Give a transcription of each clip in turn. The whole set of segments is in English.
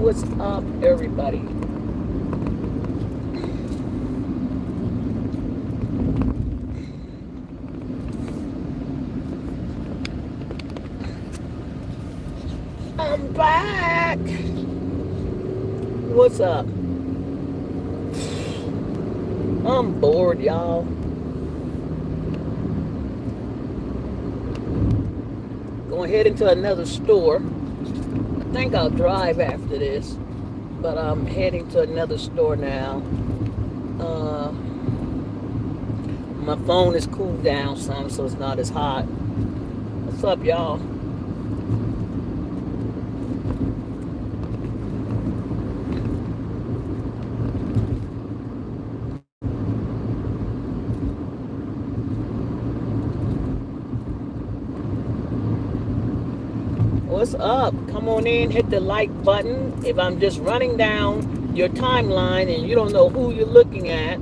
what's up, everybody? I'm back. What's up? I'm bored, y'all. Going to head into another store. I think I'll drive after this, but I'm heading to another store now. Uh, my phone is cooled down some, so it's not as hot. What's up, y'all? What's up? Come on in, hit the like button. If I'm just running down your timeline and you don't know who you're looking at,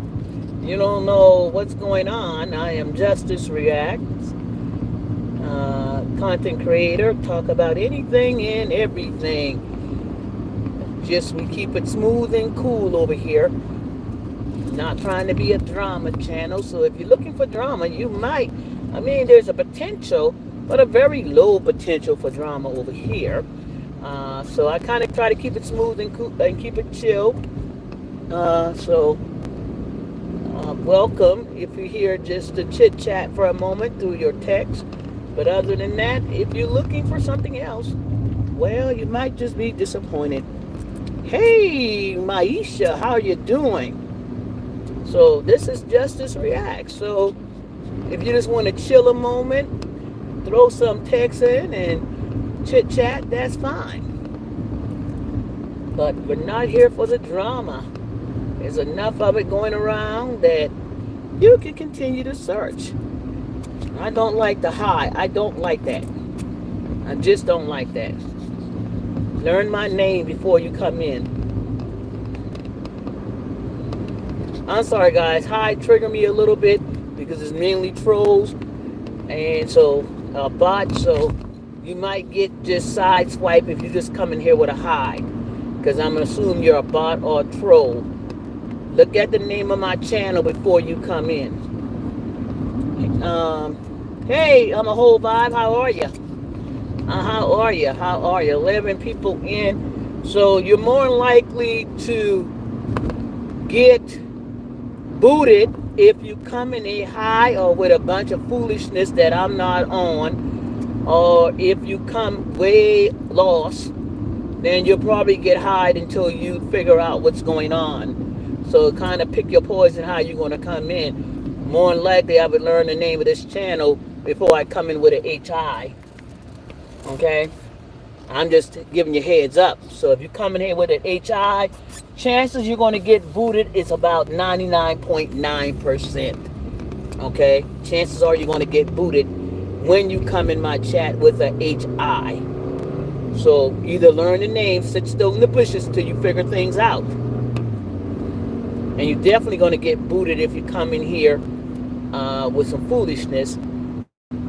you don't know what's going on, I am Justice Reacts, content creator, talk about anything and everything. Just we keep it smooth and cool over here. Not trying to be a drama channel, so if you're looking for drama, you might. I mean, there's a potential, but a very low potential for drama over here. So I kind of try to keep it smooth and cool and keep it chill. Welcome if you're here just to chit chat for a moment through your text. But other than that, if you're looking for something else, well, you might just be disappointed. Hey, Maisha, how are you doing? So this is Justice Reacts. So if you just want to chill a moment, throw some text in and chit chat, that's fine. But we're not here for the drama. There's enough of it going around that you can continue to search. I don't like the high. I don't like that. I just don't like that. Learn my name before you come in. I'm sorry, guys. High trigger me a little bit because it's mainly trolls and so bots. So you might get just sideswipe if you just come in here with a high, because I'm gonna assume you're a bot or a troll. Look at the name of my channel before you come in. Hey, I'm a whole vibe. How are you? How are you? How are you? 11 people in. So you're more likely to get booted if you come in a high or with a bunch of foolishness that I'm not on, or if you come way lost, then you'll probably get hide until you figure out what's going on. So kind of pick your poison how you're going to come in. More than likely, I would learn the name of this channel before I come in with an HI. Okay? I'm just giving you heads up. So if you come in here with an HI, chances you're going to get booted is about 99.9%. Okay? Chances are you're going to get booted when you come in my chat with a HI. So either learn the name, sit still in the bushes till you figure things out. And you're definitely going to get booted if you come in here with some foolishness.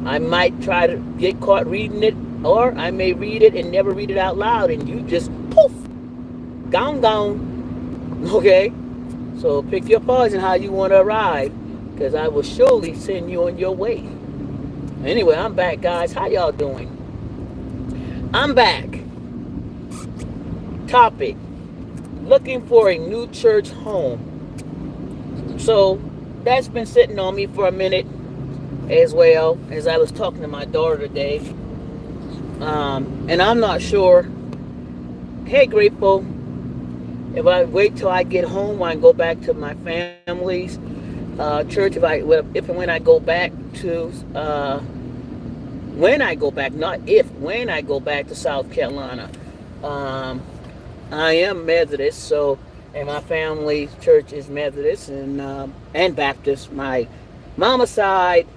I might try to get caught reading it, or I may read it and never read it out loud, and you just poof, gone. Okay? So pick your poison how you want to arrive, because I will surely send you on your way. Anyway, I'm back, guys. How y'all doing? I'm back. Topic: looking for a new church home. So that's been sitting on me for a minute as well, as I was talking to my daughter today. And I'm not sure. Hey, Grateful. If I wait till I get home, I can go back to my family's church. If and when I go back to, when I go back, not if, when I go back to South Carolina. I am Methodist, so, and my family's church is Methodist and Baptist. My mama's side,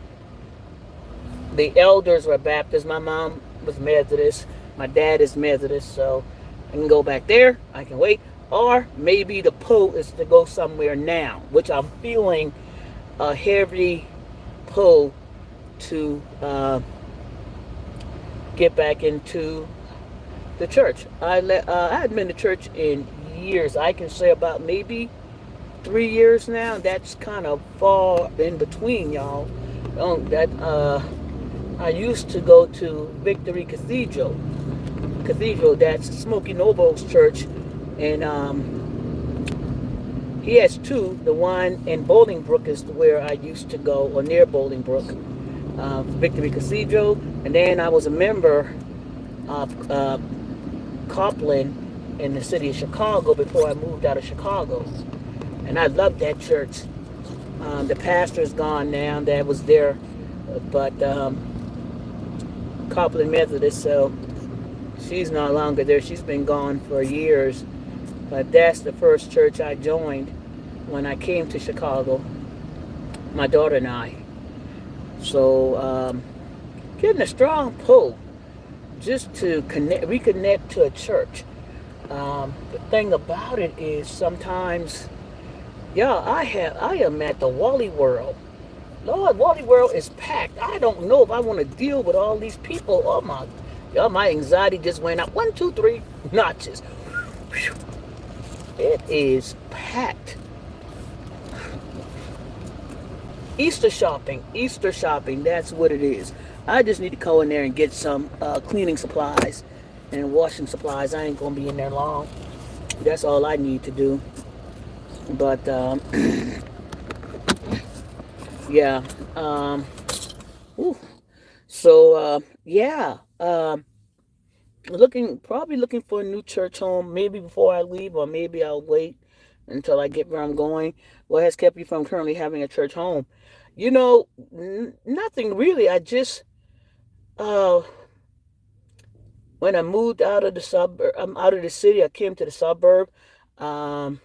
the elders were Baptist. My mom was Methodist. My dad is Methodist, so I can go back there. I can wait. Or maybe the pull is to go somewhere now, which I'm feeling a heavy pull to get back into the church. I hadn't been to church in years. I can say about maybe 3 years now. That's kind of far in between, y'all. That I used to go to Victory Cathedral. That's Smokey Nobles Church, and he has two. The one in Bolingbrook is where I used to go, or near Bolingbrook, Victory Cathedral. And then I was a member of Copland in the city of Chicago before I moved out of Chicago. And I loved that church. The pastor's gone now that was there, but Copland Methodist, so she's no longer there. She's been gone for years. But that's the first church I joined when I came to Chicago, my daughter and I. So getting a strong pull just to reconnect to a church. The thing about it is sometimes, yeah, I am at the Wally World. Lord, Wally World is packed. I don't know if I want to deal with all these people. My anxiety just went up 1, 2, 3 notches. It is packed. Easter shopping, that's what it is. I just need to go in there and get some cleaning supplies and washing supplies. I ain't going to be in there long. That's all I need to do. But, yeah. So, yeah. Probably looking for a new church home, maybe before I leave, or maybe I'll wait until I get where I'm going. What has kept you from currently having a church home? Nothing really. I just, when I moved out of the suburb, I'm out of the city, I came to the suburb, and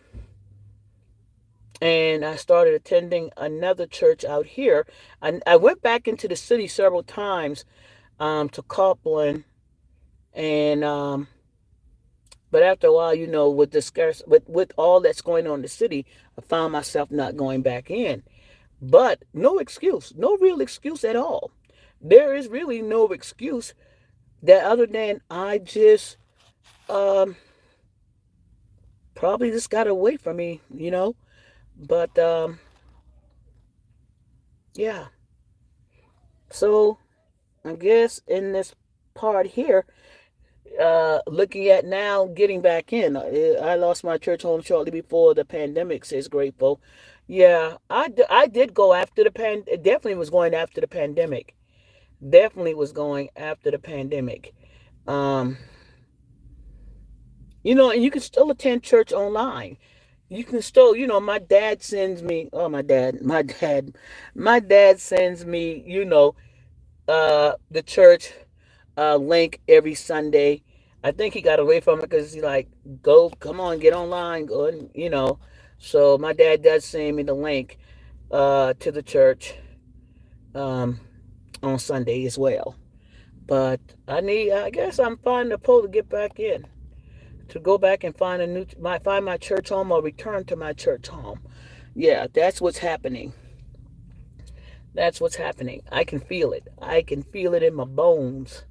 I started attending another church out here. I went back into the city several times, to Copland, and but after a while, with with all that's going on in the city, I found myself not going back in. But no excuse, no real excuse at all. There is really no excuse that other than I just probably just got away from me. But yeah. So I guess in this part here, looking at now getting back in. I lost my church home shortly before the pandemic, says Grateful. Yeah, I did go after it definitely was going after the pandemic. Definitely was going after the pandemic. Um, and you can still attend church online. You can still, my dad sends me, oh, my dad sends me, the church link every Sunday. I think he got away from it because he's like, go, come on, get online, go, and. So my dad does send me the link to the church um, on Sunday as well. But I guess I'm finding a pull to get back in, to go back and find my church home or return to my church home. Yeah, that's what's happening. That's what's happening. I can feel it. I can feel it in my bones.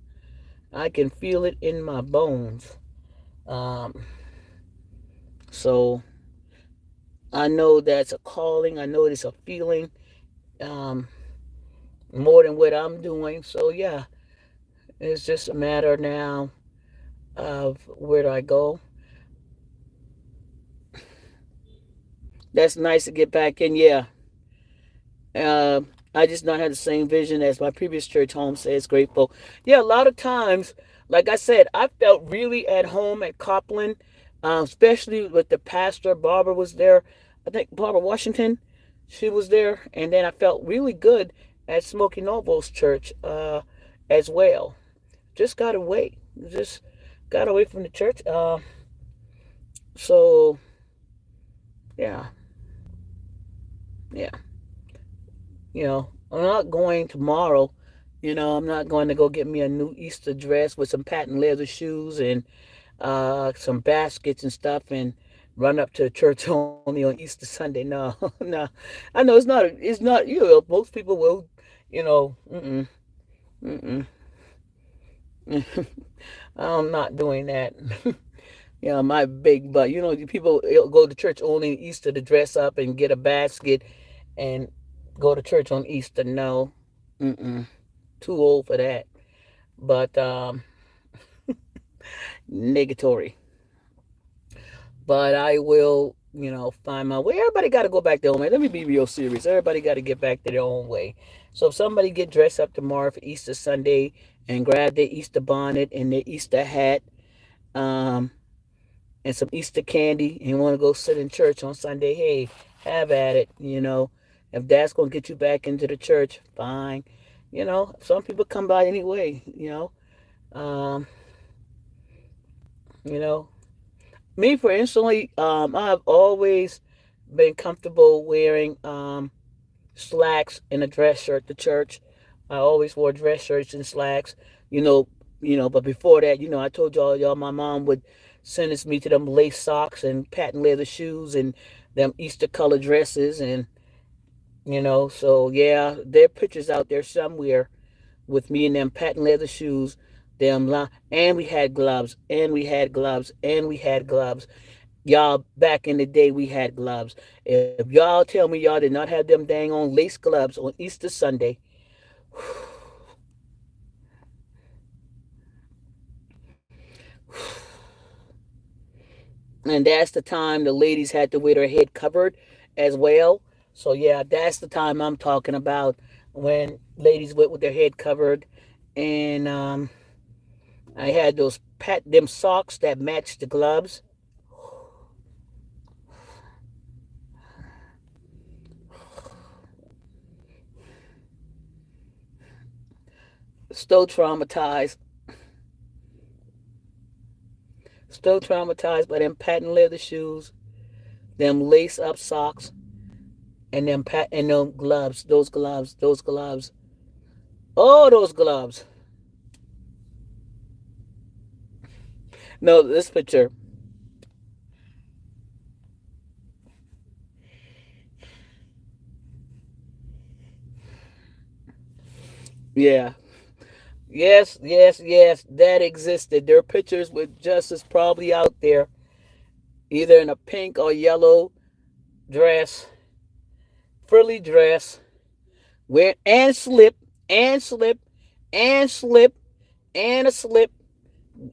I can feel it in my bones. Um, so I know that's a calling. I know it's a feeling, um, more than what I'm doing. So yeah, it's just a matter now of where do I go. That's nice to get back in. Yeah. Uh, I just not have the same vision as my previous church home, says Grateful. Yeah, a lot of times, like I said, I felt really at home at Copland, especially with the pastor. Barbara was there. I think Barbara Washington, she was there. And then I felt really good at Smoky Nobles Church as well. Just got away. Just got away from the church. So, yeah. Yeah. I'm not going tomorrow. I'm not going to go get me a new Easter dress with some patent leather shoes and some baskets and stuff and run up to the church only on Easter Sunday. No, no. I know it's not, most people will, mm-mm, mm-mm. I'm not doing that. Yeah, my big butt. You know, people go to church only Easter to dress up and get a basket and go to church on Easter. No, mm-mm, too old for that. But negatory. But I will, find my way. Everybody got to go back their own way. Let me be real serious. Everybody got to get back to their own way. So if somebody get dressed up tomorrow for Easter Sunday and grab their Easter bonnet and their Easter hat, um, and some Easter candy and want to go sit in church on Sunday, hey, have at it. If that's going to get you back into the church, fine. Some people come by anyway. Um, you know, Me for instance, I've always been comfortable wearing slacks and a dress shirt to church. I always wore dress shirts and slacks. You know, But before that, I told y'all, my mom would sentence me to them lace socks and patent leather shoes and them Easter color dresses, and so yeah, there are pictures out there somewhere with me in them patent leather shoes, and we had gloves, and we had gloves, and we had gloves. Y'all, back in the day, we had gloves. If y'all tell me y'all did not have them dang on lace gloves on Easter Sunday, and that's the time the ladies had to wear their head covered as well. So yeah, that's the time I'm talking about, when ladies went with their head covered, and I had them socks that matched the gloves. Still traumatized, still traumatized by them patent leather shoes, them lace up socks, and them gloves, those gloves. Oh, those gloves. No, this picture. Yeah. Yes, yes, yes. That existed. There are pictures with Justice probably out there, either in a pink or yellow dress, frilly dress, wear and slip, and slip, and slip, and a slip.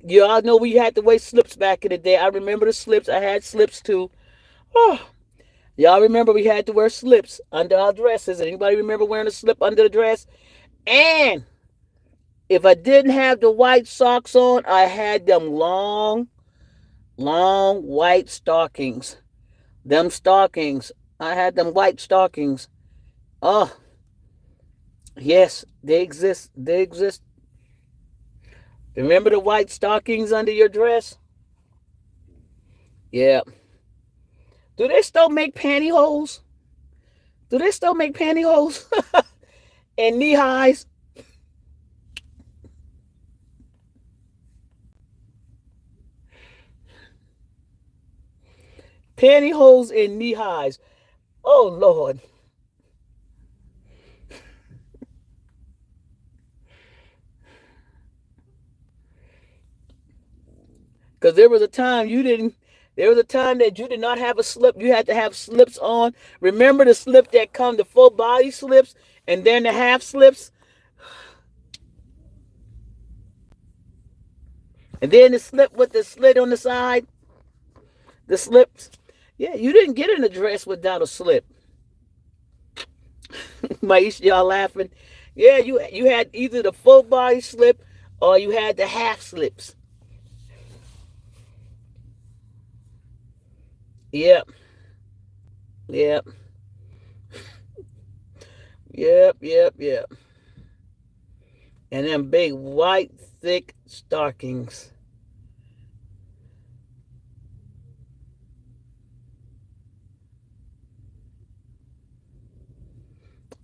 You all know we had to wear slips back in the day. I remember the slips. I had slips too. Oh, y'all remember we had to wear slips under our dresses. Anybody remember wearing a slip under the dress? And if I didn't have the white socks on, I had them long, long white stockings. Them stockings. I had them white stockings. Oh, yes, they exist. They exist. Remember the white stockings under your dress? Yeah. Do they still make pantyhose? Do they still make pantyhose and knee highs? Pantyhose and knee highs. Oh Lord. Because there was a time you didn't. There was a time that you did not have a slip. You had to have slips on. Remember the slip that come, the full body slips, and then the half slips, and then the slip with the slit on the side. The slips. Yeah, you didn't get in a dress without a slip. Y'all laughing. Yeah, you had either the full body slip or you had the half slips. Yep, yep, yep. And them big white thick stockings.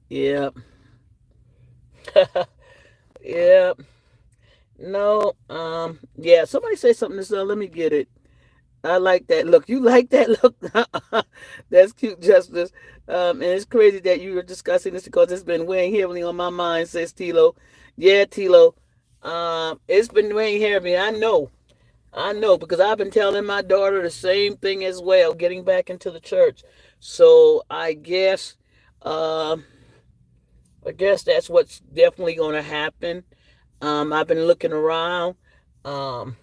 Yep. Yep. No. Yeah. Somebody say something. So let me get it. I like that look. You like that look? That's cute, Justice. And it's crazy that you were discussing this because it's been weighing heavily on my mind, says Tilo. Yeah, Tilo. It's been weighing heavy. I know because I've been telling my daughter the same thing as well, getting back into the church. So um, I guess that's what's definitely going to happen. I've been looking around, um,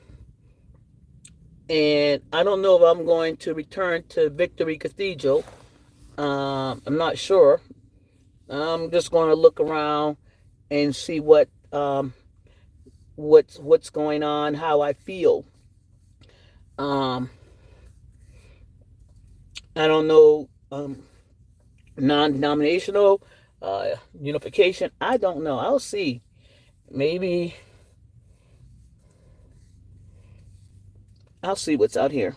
and I don't know if I'm going to return to Victory Cathedral. I'm not sure. I'm just going to look around and see what's going on, how I feel. Um, I don't know. Non-denominational unification. I don't know. I'll see. Maybe I'll see what's out here.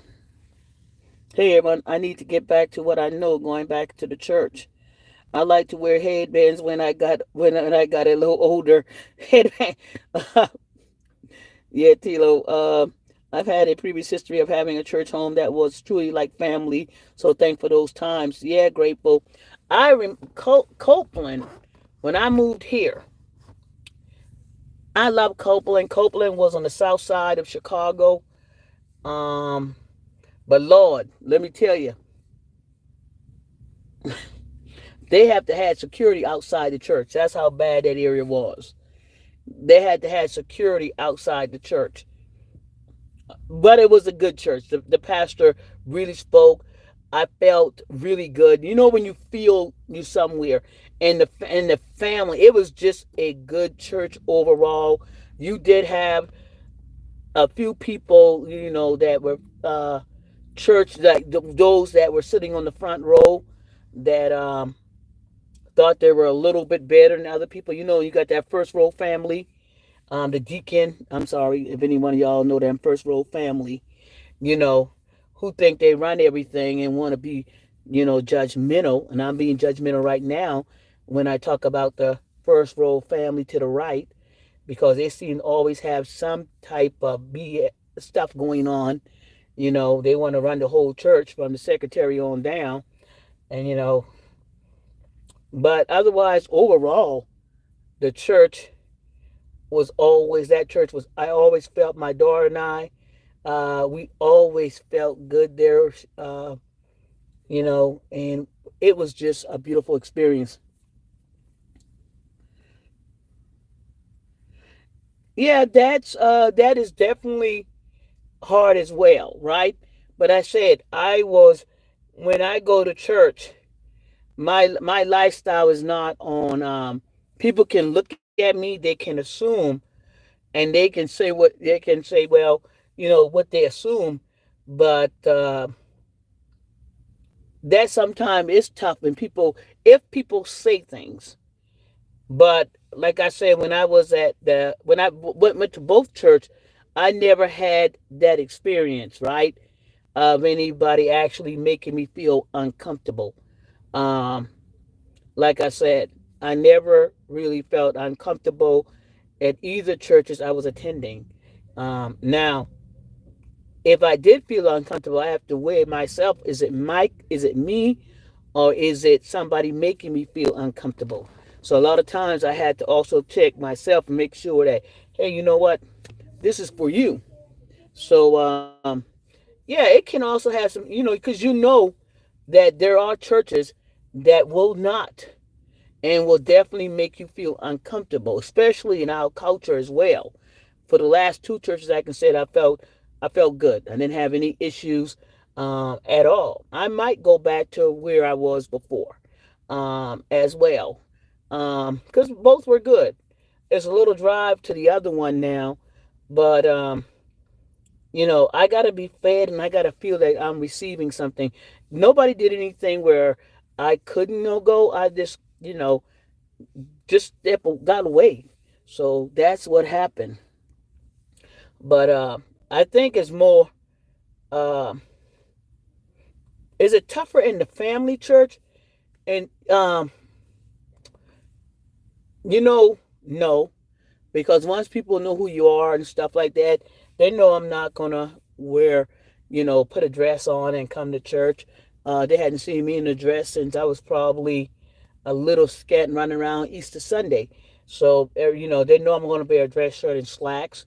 Hey everyone, I need to get back to what I know. Going back to the church. I like to wear headbands when I got a little older. Headband. Yeah, Tilo. I've had a previous history of having a church home that was truly like family. So thankful for those times. Yeah, grateful. Copeland. When I moved here, I love Copeland. Copeland was on the south side of Chicago. Um, but Lord, let me tell you, they have to have security outside the church. That's how bad that area was. They had to have security outside the church. But it was a good church. The pastor really spoke. I felt really good. You know when you feel you somewhere, and the family, it was just a good church overall. You did have a few people, that were church, like those that were sitting on the front row, that thought they were a little bit better than other people. You got that first row family, the deacon. I'm sorry if any one of y'all know that first row family. You know, who think they run everything and want to be, judgmental. And I'm being judgmental right now when I talk about the first row family to the right, because they seem to always have some type of BS stuff going on. They want to run the whole church from the secretary on down. And, but otherwise, overall, the church I always felt, my daughter and I, we always felt good there, and it was just a beautiful experience. Yeah, that is definitely hard as well, right? But I said when I go to church, my lifestyle is not on. People can look at me, they can assume, and they can say, well, what they assume, but that sometimes is tough when if people say things. But like I said, when I went to both church, I never had that experience, right? Of anybody actually making me feel uncomfortable. Um, like I said, I never really felt uncomfortable at either churches I was attending. Now, if I did feel uncomfortable, I have to weigh myself. Is it Mike? Is it me? Or is it somebody making me feel uncomfortable? So a lot of times I had to also check myself and make sure that, hey, you know what? This is for you. So, yeah, it can also have some, because that there are churches that will not and will definitely make you feel uncomfortable, especially in our culture as well. For the last two churches, I can say that I felt good. I didn't have any issues at all. I might go back to where I was before, as well, because both were good. It's a little drive to the other one now, but I gotta be fed and I gotta feel that I'm receiving something. Nobody did anything where I couldn't no go. I just got away. So that's what happened. But I think it's more. Uh, is it tougher in the family church? And no, because once people know who you are and stuff like that, they know I'm not gonna put a dress on and come to church. They hadn't seen me in a dress since I was probably a little scat and running around Easter Sunday. So, they know I'm going to wear a dress shirt and slacks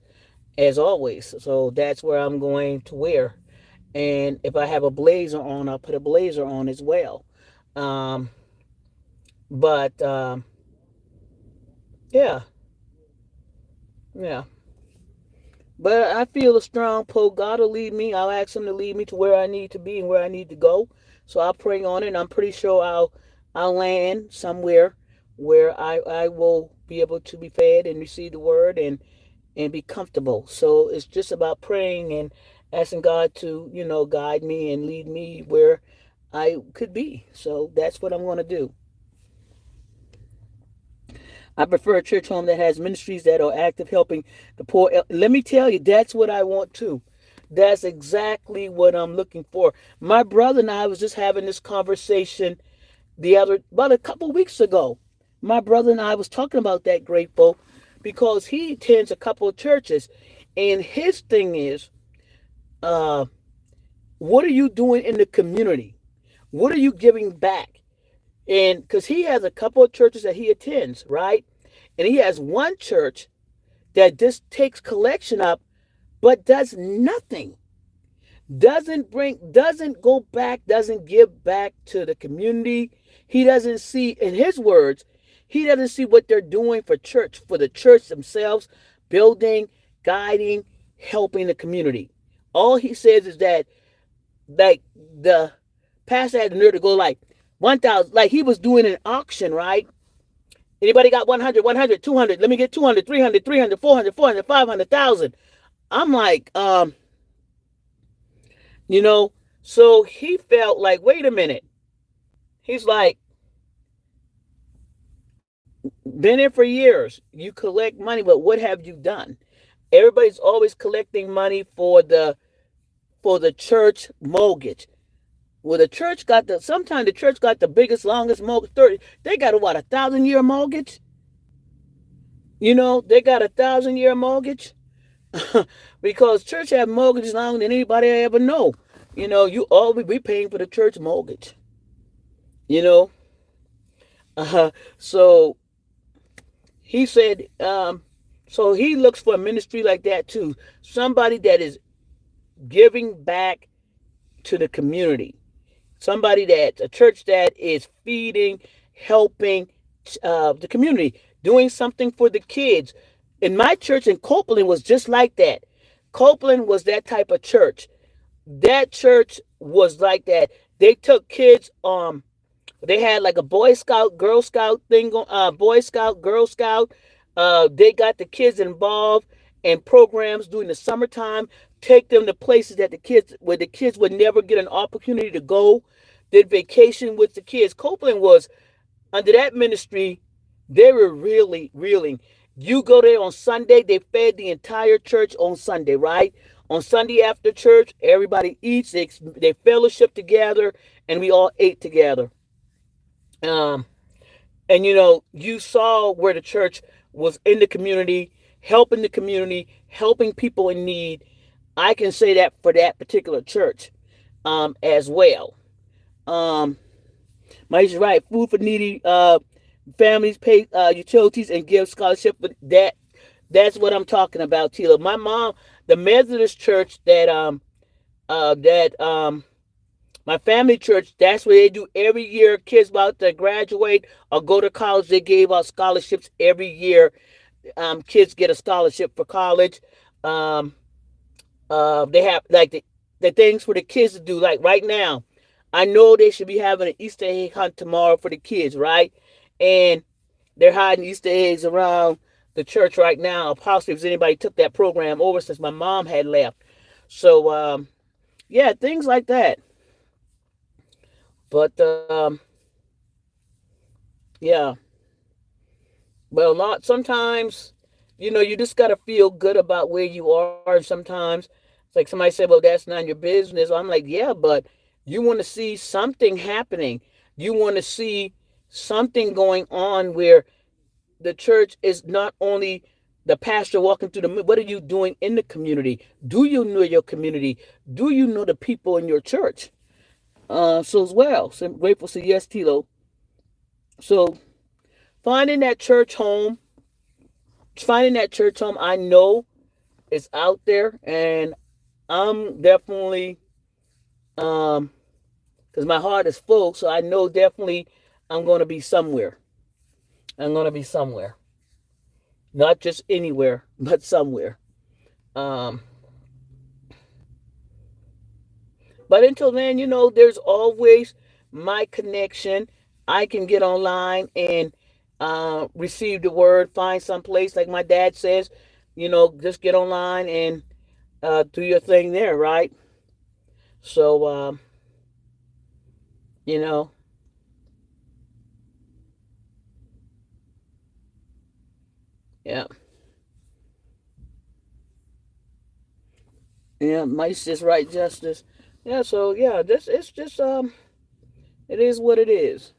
as always. So that's where I'm going to wear. And if I have a blazer on, I'll put a blazer on as well. Um, but yeah, yeah. But I feel a strong pull. God will lead me. I'll ask Him to lead me to where I need to be and where I need to go. So I'll pray on it. And I'm pretty sure I'll land somewhere where I will be able to be fed and receive the word and be comfortable. So it's just about praying and asking God to, guide me and lead me where I could be. So that's what I'm going to do. I prefer a church home that has ministries that are active helping the poor. Let me tell you, that's what I want too. That's exactly what I'm looking for. My brother and I was just having this conversation about a couple of weeks ago. My brother and I was talking about that, Grateful, because he attends a couple of churches, and his thing is, uh, what are you doing in the community? What are you giving back? And because he has a couple of churches that he attends, right? And he has one church that just takes collection up, but does nothing. Doesn't go back, doesn't give back to the community. He doesn't see, in his words, he doesn't see what they're doing for the church themselves, building, guiding, helping the community. All he says is that, like, the pastor had the nerve to go like 1,000, like he was doing an auction, right? Anybody got 100, 100, 200? Let me get 200, 300, 300, 400, 400, 500,000. I'm like, you know, so he felt like, wait a minute. He's like, been here for years. You collect money, but what have you done? Everybody's always collecting money for the church mortgage. Well, sometimes the church got the biggest, longest mortgage. They got what, 1,000-year mortgage? They got 1,000-year mortgage because church have mortgages longer than anybody I ever know. You always be paying for the church mortgage. You know, so he said, so he looks for a ministry like that too. Somebody that is giving back to the community. A church that is feeding, helping the community, doing something for the kids. And my church in Copeland was just like that. Copeland was that type of church. That church was like that. They took kids, they had like a Boy Scout, Girl Scout thing, Boy Scout, Girl Scout. They got the kids involved in programs during the summertime, take them to places where the kids would never get an opportunity to go. Did vacation with the kids. Copeland was under that ministry. They were really reeling. You go there on Sunday, they fed the entire church on Sunday, right? On Sunday after church, everybody eats, they fellowship together, and we all ate together. Um, and you saw where the church was in the community, helping people in need. I can say that for that particular church, as well. Um, Mike's right. Food for needy families, pay utilities, and give scholarship. But that's what I'm talking about, Tila. My mom, the Methodist church that my family church, that's what they do every year. Kids about to graduate or go to college, they gave out scholarships every year. Kids get a scholarship for college. Um, they have like the things for the kids to do. Like right now, I know they should be having an Easter egg hunt tomorrow for the kids, right? And they're hiding Easter eggs around the church right now. Possibly if anybody took that program over since my mom had left. So yeah, things like that. But yeah, but sometimes, you just gotta feel good about where you are. And sometimes it's like somebody said, "Well, that's not your business." I'm like, yeah, but you want to see something happening. You want to see something going on where the church is not only the pastor walking through what are you doing in the community? Do you know your community? Do you know the people in your church? So as well, so I'm grateful. So yes, Tilo. So finding that church home, finding that church home, I know it's out there, and I'm definitely because my heart is full, so I know definitely I'm going to be somewhere. I'm going to be somewhere, not just anywhere, but somewhere. Um, but until then, there's always my connection. I can get online and receive the word, find some place like my dad says. Just get online and do your thing there, right? So, you know, yeah, yeah, Mice is right, Justice. Yeah, so yeah, this it's just it is what it is.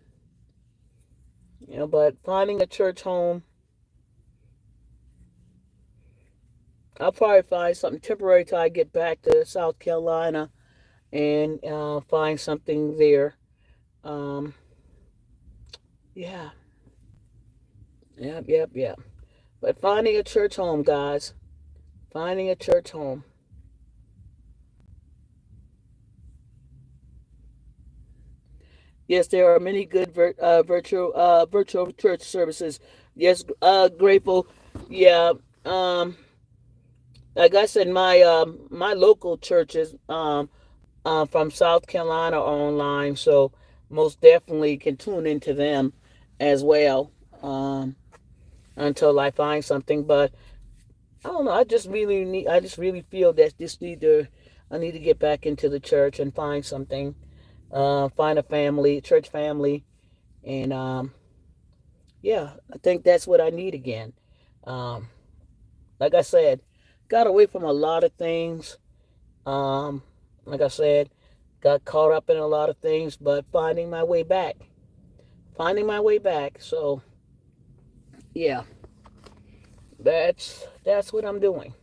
But finding a church home, I'll probably find something temporary till I get back to South Carolina and find something there. Um, yeah, yep, yep, yep. But finding a church home, guys, finding a church home. Yes, there are many good virtual church services. Yes, grateful. Yeah, um, like I said, my local churches from South Carolina are online, so most definitely can tune into them as well until I find something. But I don't know. I just really feel that I need to get back into the church and find something, find a family, church family, and yeah, I think that's what I need again. Um, like I said, got away from a lot of things. Um, like I said, got caught up in a lot of things, but finding my way back. So yeah, that's what I'm doing,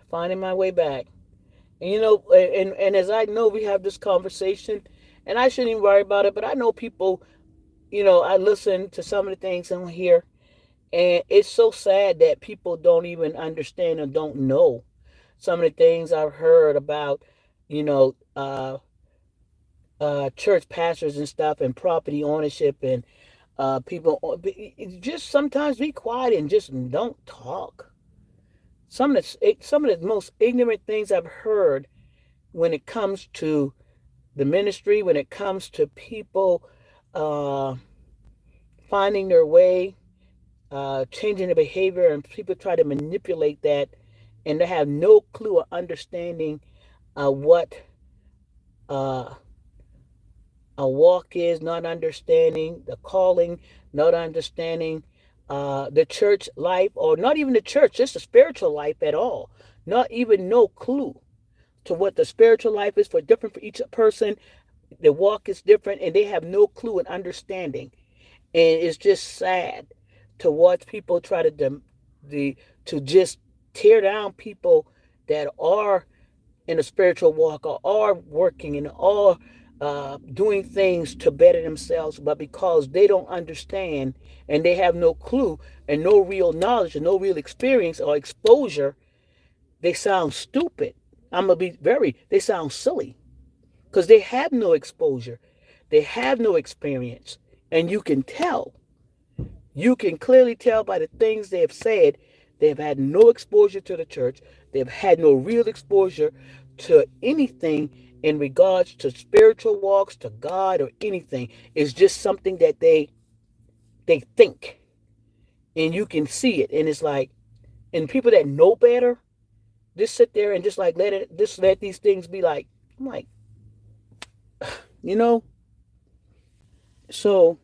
finding my way back. And and as I know, we have this conversation, and I shouldn't even worry about it. But I know people. I listen to some of the things on here, and it's so sad that people don't even understand or don't know some of the things I've heard about, you know, uh, church pastors and stuff, and property ownership, and people just sometimes be quiet and just don't talk. Some of the most ignorant things I've heard when it comes to the ministry, when it comes to people uh, finding their way, changing their behavior, and people try to manipulate that, and they have no clue or understanding what uh, a walk is, not understanding the calling, not understanding the church life, or not even the church, just the spiritual life at all. Not even no clue to what the spiritual life is for each person. The walk is different, and they have no clue and understanding. And it's just sad to watch people try to just tear down people that are in a spiritual walk, or are working and are doing things to better themselves, but because they don't understand and they have no clue and no real knowledge and no real experience or exposure, they sound stupid. I'm gonna be very. They sound silly because they have no exposure, they have no experience, and you can tell. You can clearly tell by the things they have said. They've had no exposure to the church. They've had no real exposure to anything in regards to spiritual walks, to God, or anything. It's just something that they think, and you can see it. And it's like, and people that know better just sit there and just like let these things be like. I'm like, you know. So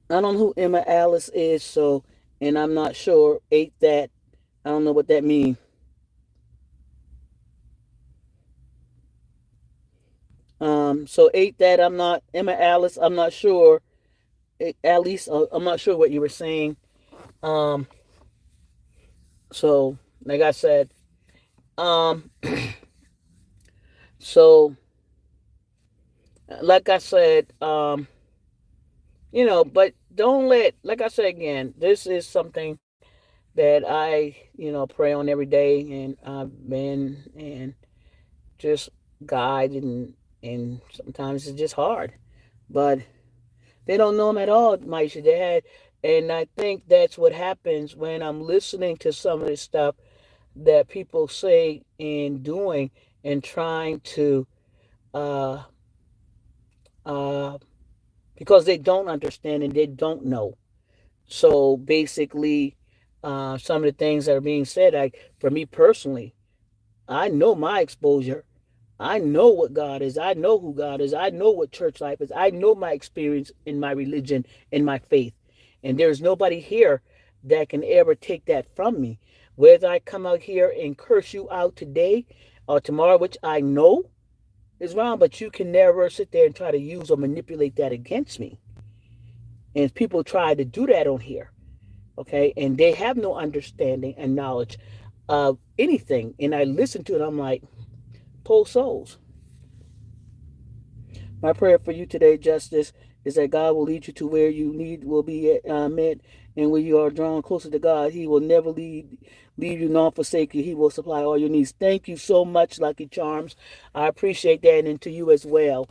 I don't know who Emma Alice is. So, and I'm not sure. Ate that. I don't know what that means. So ate that. I'm not Emma Alice. I'm not sure. Alice. I'm not sure what you were saying. Um. So like I said. Um. So like I said. But don't let, like I said again, this is something that I, pray on every day, and I've been and just guide, and sometimes it's just hard. But they don't know him at all, Maisha. They had, and I think that's what happens when I'm listening to some of this stuff that people say and doing and trying to, uh, uh, because they don't understand and they don't know. So basically, some of the things that are being said, like for me personally, I know my exposure. I know what God is. I know who God is. I know what church life is. I know my experience in my religion, in my faith. And there's nobody here that can ever take that from me. Whether I come out here and curse you out today or tomorrow, which I know is wrong, but you can never sit there and try to use or manipulate that against me. And people try to do that on here, okay? And they have no understanding and knowledge of anything. And I listen to it, I'm like, poor souls. My prayer for you today, Justice, is that God will lead you to where you need will be met, and where you are drawn closer to God. He will never leave you nor forsake you. He will supply all your needs. Thank you so much, Lucky Charms. I appreciate that, and to you as well.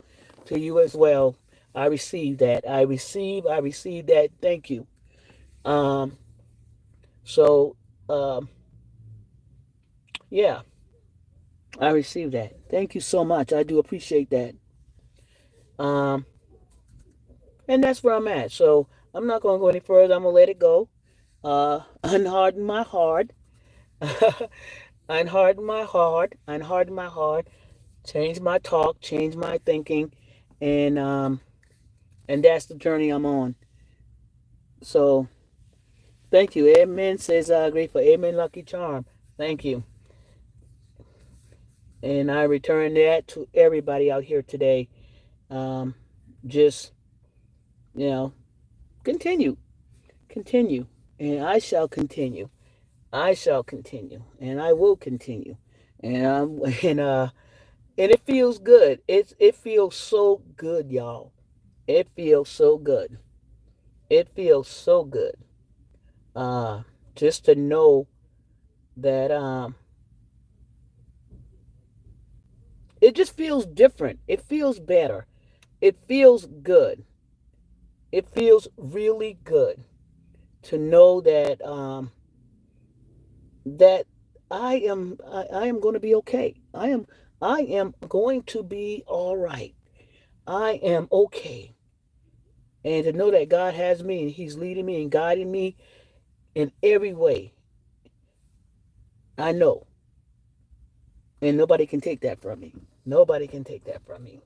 To you as well. I receive that. I receive that. Thank you. Um, so, um, yeah, I received that. Thank you so much. I do appreciate that. Um, and that's where I'm at. So I'm not going to go any further. I'm going to let it go. Unharden my heart. Unharden my heart. Unharden my heart. Change my talk. Change my thinking. And that's the journey I'm on. So thank you. Amen, says grateful. Amen, Lucky Charm. Thank you. And I return that to everybody out here today. Um, just, you know, continue. Continue. And I shall continue. I shall continue. And I will continue. And and and it feels good. It feels so good, y'all. It feels so good. It feels so good. Uh just to know that it just feels different. It feels better. It feels good. It feels really good to know that I am going to be okay. I am going to be all right. I am okay. And to know that God has me and He's leading me and guiding me in every way, I know. And nobody can take that from me. Nobody can take that from me.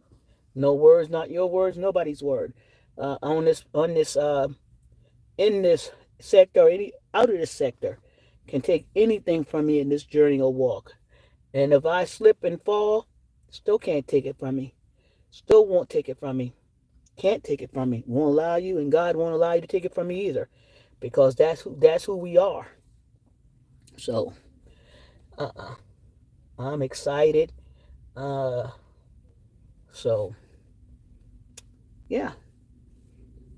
No words, not your words, nobody's word. On this in this sector, or any out of this sector, can take anything from me in this journey or walk. And if I slip and fall, still can't take it from me. Still won't take it from me. Can't take it from me. Won't allow you, and God won't allow you to take it from me either, because that's who we are. So, uh, I'm excited. Uh, so yeah,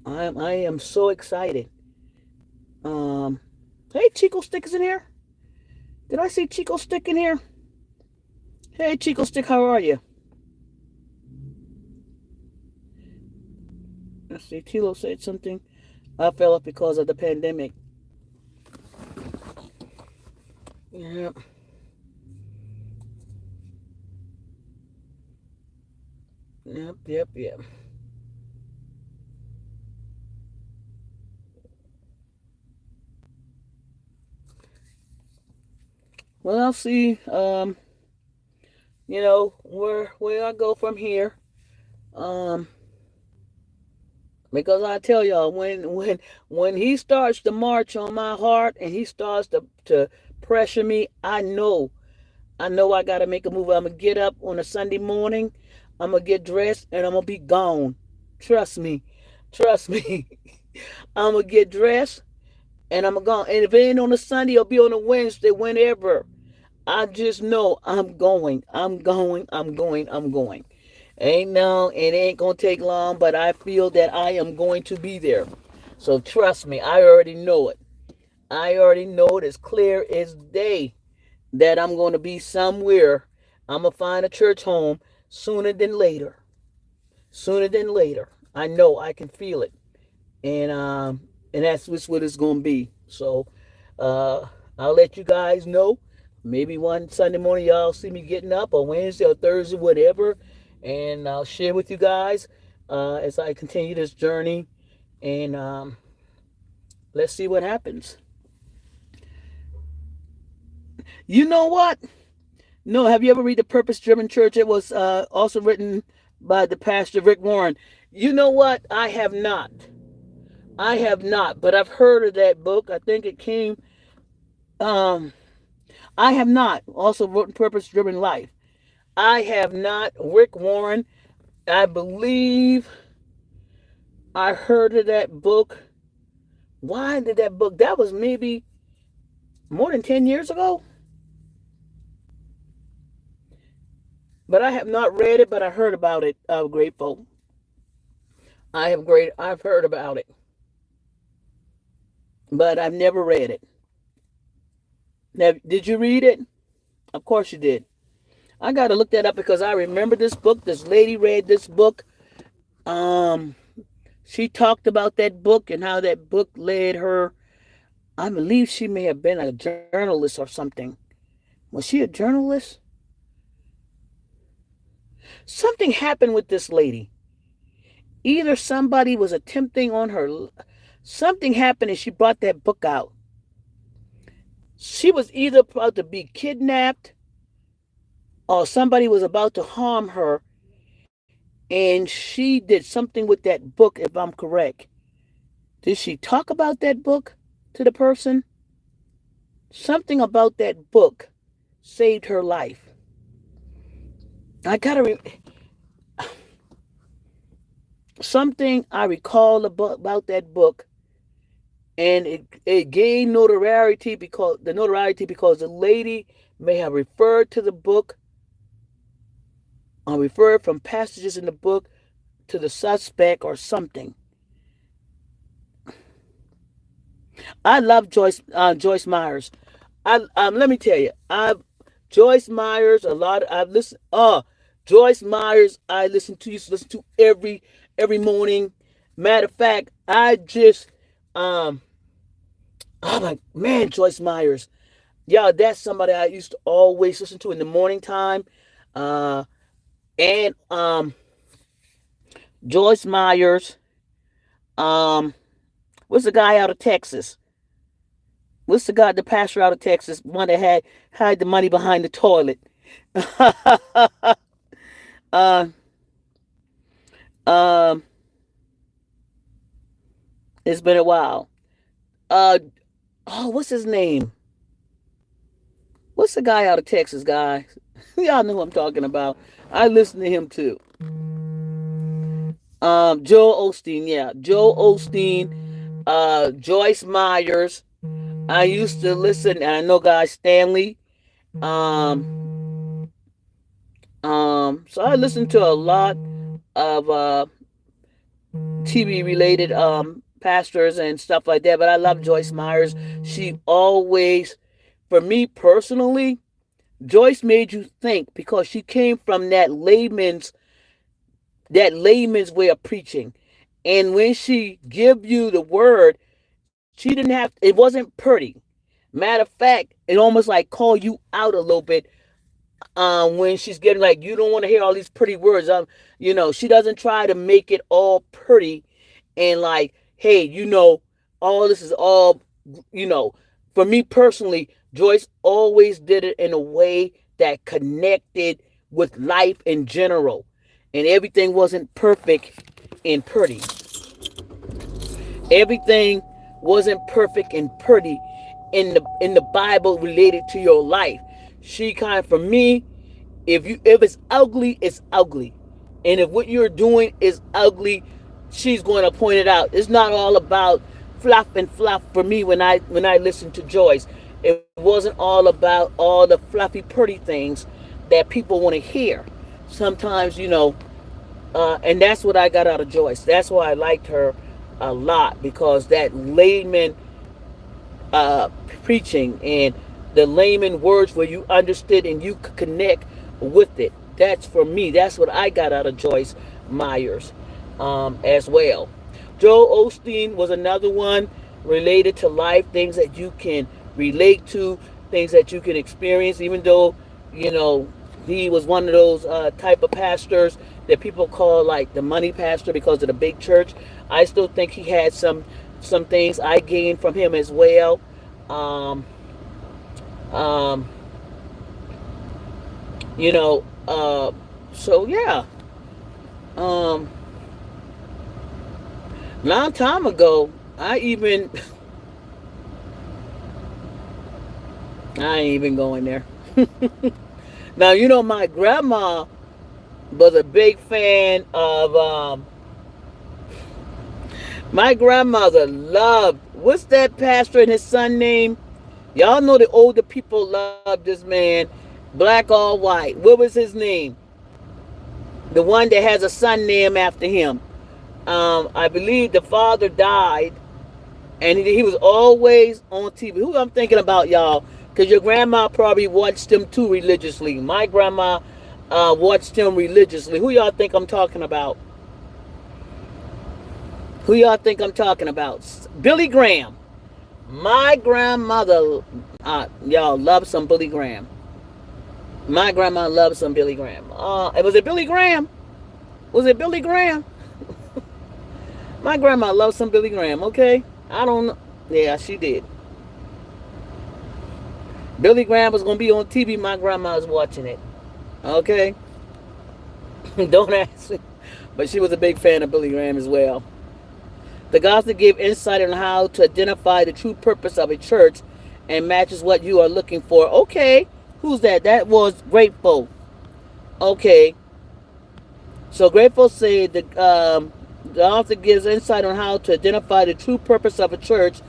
I am so excited. Um, hey, Chico Stick is in here. Did I see Chico Stick in here? Hey, Chico Stick, how are you? Let's see. Tilo said something. I fell off because of the pandemic. Yep. Yep. Yep. Yep. Well, I'll see. Where I go from here. Um, because I tell y'all, when he starts to march on my heart and he starts to pressure me, I know I gotta make a move. I'm gonna get up on a Sunday morning. I'm gonna get dressed and I'm gonna be gone. Trust me. Trust me. I'm gonna get dressed and I'm gonna go. And if it ain't on a Sunday, it'll be on a Wednesday, whenever. I just know I'm going. I'm going. I'm going. I'm going. Ain't no, it ain't gonna take long, but I feel that I am going to be there. So trust me, I already know it. I already know it as clear as day that I'm going to be somewhere. I'm going to find a church home sooner than later. Sooner than later. I know, I can feel it. And that's just what it's going to be. So uh, I'll let you guys know. Maybe one Sunday morning y'all see me getting up, or Wednesday or Thursday, whatever. And I'll share with you guys as I continue this journey. And let's see what happens. You know what? No, have you ever read The Purpose Driven Church? It was also written by the pastor Rick Warren. You know what? I have not. I have not, but I've heard of that book. I think it came. Um, I have not. Also written Purpose Driven Life. I have not. Rick Warren. I believe I heard of that book. Why did that book? That was maybe more than 10 years ago. But I have not read it, but I heard about it. Grateful. I've heard about it, but I've never read it. Now, did you read it? Of course you did. I got to look that up because I remember this book. This lady read this book. Um, she talked about that book and how that book led her. I believe she may have been a journalist or something. Was she a journalist? Something happened with this lady. Either somebody was attempting on her. Something happened and she brought that book out. She was either about to be kidnapped or somebody was about to harm her, and she did something with that book, if I'm correct. Did she talk about that book to the person? Something about that book saved her life. I gotta something I recall about that book, and it gained notoriety because the lady may have referred to the book or referred from passages in the book to the suspect or something. I love Joyce Myers. Let me tell you, Joyce Myers a lot. I've listened. Joyce Myers. I used to listen to every morning. Matter of fact, I just I'm like, man, Joyce Myers. Yeah, that's somebody I used to always listen to in the morning time. Uh, and Joyce Myers. Um, what's the guy out of Texas? What's the guy, the pastor out of Texas, one that had the money behind the toilet? uh, um, it's been a while. Uh, oh, what's his name? What's the guy out of Texas, guys? Y'all know who I'm talking about. I listen to him too. Joel Osteen, yeah, Joel Osteen. Joyce Myers. I used to listen, and I know guys Stanley. Um, so I listened to a lot of TV related pastors and stuff like that. But I love Joyce Myers. She always, for me personally, Joyce made you think because she came from that layman's way of preaching. And when she give you the word, she didn't have, it wasn't pretty. Matter of fact, it almost like call you out a little bit when she's getting like, you don't want to hear all these pretty words. She doesn't try to make it all pretty and like, hey, all this is all, you know, for me personally, Joyce always did it in a way that connected with life in general. And everything wasn't perfect and pretty. Everything wasn't perfect and pretty in the Bible related to your life. She kind of, for me, if it's ugly, it's ugly. And if what you're doing is ugly, she's going to point it out. It's not all about fluff and fluff for me when I listen to Joyce. It wasn't all about all the fluffy pretty things that people want to hear. Sometimes, And that's what I got out of Joyce. That's why I liked her a lot, because that layman uh, preaching and the layman words where you understood and you could connect with it. That's for me. That's what I got out of Joyce Myers as well. Joel Osteen was another one related to life, things that you can relate to, things that you can experience, even though, you know, he was one of those type of pastors that people call like the money pastor because of the big church. I still think he had some things I gained from him as well. Um, um, you know, so yeah. Um, Long time ago, I even I ain't even going there. Now you know my grandma was a big fan of my grandmother loved, what's that pastor and his son name? Y'all know the older people love this man, black or white. What was his name? The one that has a son named after him. I believe the father died, and he was always on TV. Who I'm thinking about, y'all? Because your grandma probably watched him too religiously. My grandma watched him religiously. Who y'all think I'm talking about? Who y'all think I'm talking about? Billy Graham. My grandmother, y'all love some Billy Graham. My grandma loved some Billy Graham. Was it Billy Graham? Was it Billy Graham? My grandma loved some Billy Graham, okay? I don't know. Yeah, she did. Billy Graham was going to be on TV. My grandma was watching it. Okay? Don't ask me. But she was a big fan of Billy Graham as well. The gospel give insight on how to identify the true purpose of a church and matches what you are looking for. Okay. Who's that? That was Grateful. Okay. So Grateful said the author gives insight on how to identify the true purpose of a church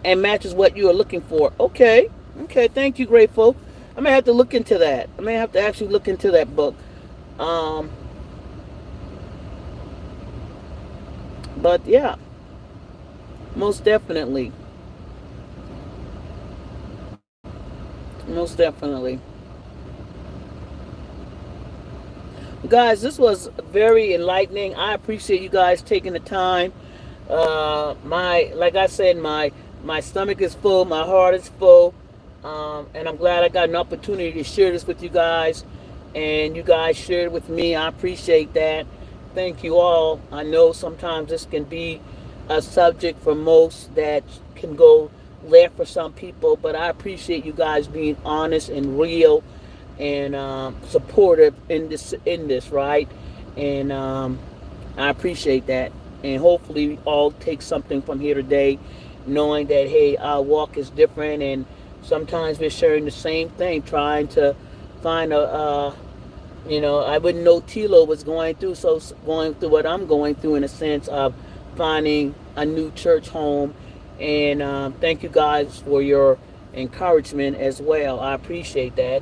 and matches what you are looking for. Okay. Okay. Thank you, Grateful. I may have to look into that. I may have to actually look into that book. But yeah, most definitely. Most definitely. Guys, this was very enlightening. I appreciate you guys taking the time. Like I said, my stomach is full, my heart is full, and I'm glad I got an opportunity to share this with you guys, and you guys shared it with me. I appreciate that. Thank you all. I know sometimes this can be a subject for most that can go left for some people, but I appreciate you guys being honest and real and supportive in this, right? And I appreciate that. And hopefully we all take something from here today, knowing that hey, our walk is different, and sometimes we're sharing the same thing, trying to find I wouldn't know Tilo was going through what I'm going through, in a sense of finding a new church home. And thank you guys for your encouragement as well. I appreciate that.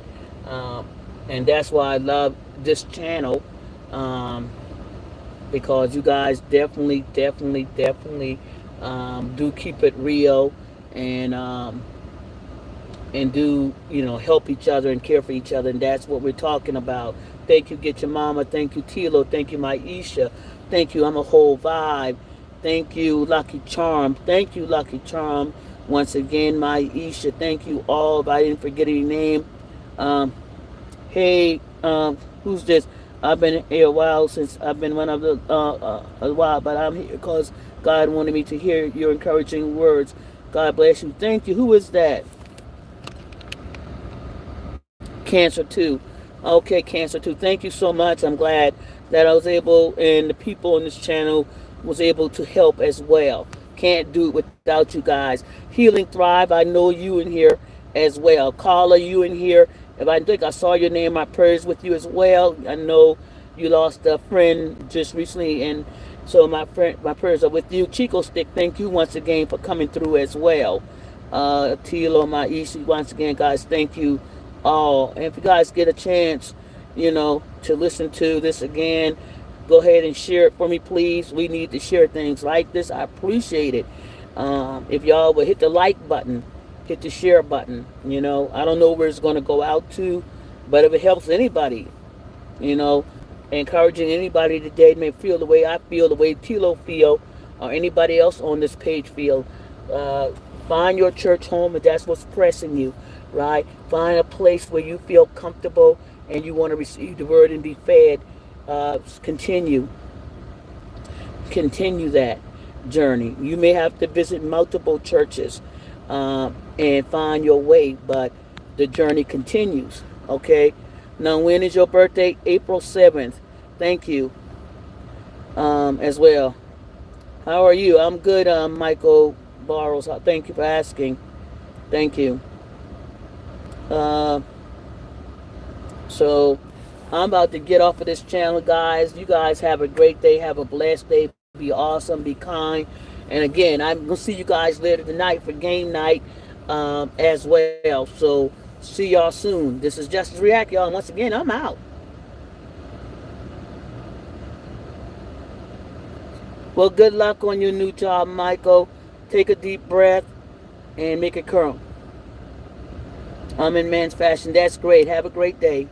And that's why I love this channel, because you guys definitely do keep it real, and do help each other and care for each other, and that's what we're talking about. Thank you, Get Your Mama. Thank you, Tilo. Thank you, Maisha. Thank you, I'm a Whole Vibe. Thank you, Lucky Charm. Thank you, Lucky Charm. Once again, Maisha. Thank you all. If I didn't forget any name, hey, who's this? I've been here a while, since I've been one of the a while, but I'm here because God wanted me to hear your encouraging words. God bless you. Thank you. Who is that? Cancer 2. Okay, Cancer 2. Thank you so much. I'm glad that I was able, and the people on this channel was able to help as well. Can't do it without you guys. Healing Thrive, I know you in here as well. Carla, you in here. If I think I saw your name, my prayers with you as well. I know you lost a friend just recently, and so my prayers are with you. Chico Stick, thank you once again for coming through as well. Tilo, Maisha, once again, guys, thank you all. And if you guys get a chance, to listen to this again, Go ahead and share it for me, please. We need to share things like this. I appreciate it. If y'all would hit the like button, hit the share button. I don't know where it's going to go out to, but if it helps anybody, you know, encouraging anybody today may feel the way I feel, the way Tilo feel, or anybody else on this page feel. Uh, Find your church home if that's what's pressing you, right? Find a place where you feel comfortable and you want to receive the word and be fed. Continue that journey. You may have to visit multiple churches and find your way, but the journey continues. Okay. Now, when is your birthday? April 7th. Thank you as well. How are you? I'm good, Michael Barrows. Thank you for asking. Thank you. Uh, so, I'm about to get off of this channel, guys. You guys have a great day. Have a blessed day. Be awesome. Be kind. And again, I'm going to see you guys later tonight for game night as well. So, see y'all soon. This is Justice React, y'all. And once again, I'm out. Well, good luck on your new job, Michael. Take a deep breath and make it curl. I'm in man's fashion. That's great. Have a great day.